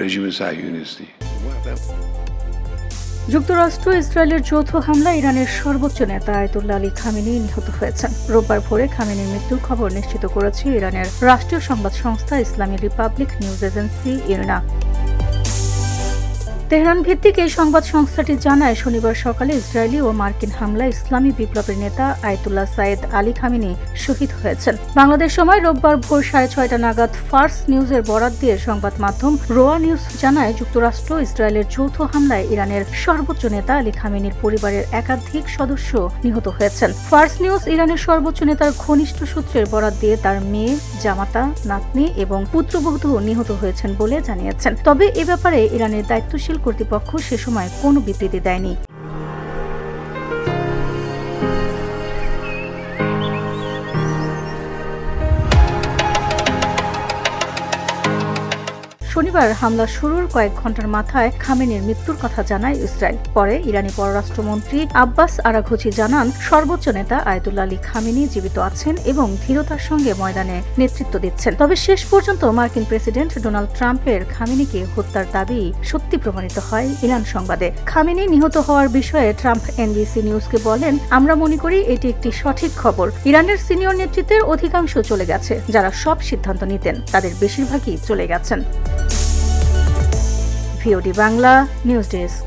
rejimi sahibi. যুক্তরাষ্ট্র ইসরায়েলের যৌথ হামলা ইরানের সর্বোচ্চ নেতা আয়াতুল্লাহ আলী খামেনি নিহত হয়েছেন। রোববার ভোরে খামেনির মৃত্যুর খবর নিশ্চিত করেছে ইরানের রাষ্ট্রীয় সংবাদ সংস্থা ইসলামী রিপাবলিক নিউজ এজেন্সি ইরনা। তেহরান ভিত্তিক এই সংবাদ সংস্থাটি জানায়, শনিবার সকালে ইসরায়েলি ও মার্কিন হামলায় ইসলামী বিপ্লবের নেতা আয়াতুল্লাহ সাইয়েদ আলী খামেনি শহীদ হয়েছেন। বাংলাদেশ সময় রোববার ভোর 6:30 নাগাদ ফার্স নিউজের বরাত দিয়ে সংবাদ মাধ্যম রোয়া নিউজ জানায়, যুক্তরাষ্ট্র ইসরায়েলের যৌথ হামলায় ইরানের সর্বোচ্চ নেতা আলী খামেনির পরিবারের একাধিক সদস্য নিহত হয়েছেন। ফার্স নিউজ ইরানের সর্বোচ্চ নেতার ঘনিষ্ঠ সূত্রের বরাত দিয়ে তার মেয়ে, জামাতা, নাতনি এবং পুত্রবধূ নিহত হয়েছেন বলে জানিয়েছেন। তবে এ ব্যাপারে ইরানের দায়িত্বশীল কর্তৃপক্ষ সে সময় কোনো বিবৃতি দেয়নি। শনিবার হামলা শুরুর কয়েক ঘন্টার মাথায় খামেনির মৃত্যুর কথা জানায় ইসরায়েল। পরে ইরানি পররাষ্ট্রমন্ত্রী আব্বাস আরাঘচি জানান, সর্বোচ্চ নেতা আয়াতুল্লাহ আলী খামেনি জীবিত আছেন এবং ধীরতার সঙ্গে ময়দানে নেতৃত্ব দিচ্ছেন। তবে শেষ পর্যন্ত মার্কিন প্রেসিডেন্ট ডোনাল্ড ট্রাম্পের খামেনিকে হত্যার দাবি সত্যি প্রমাণিত হয় ইরান সংবাদে। খামেনি নিহত হওয়ার বিষয়ে ট্রাম্প এনবিসি নিউজকে বলেন, আমরা মনে করি এটি একটি সঠিক খবর। ইরানের সিনিয়র নেতৃত্বের অধিকাংশ চলে গেছে। যারা সব সিদ্ধান্ত নিতেন তাদের বেশিরভাগই চলে গেছেন। VOD Bangla news desk.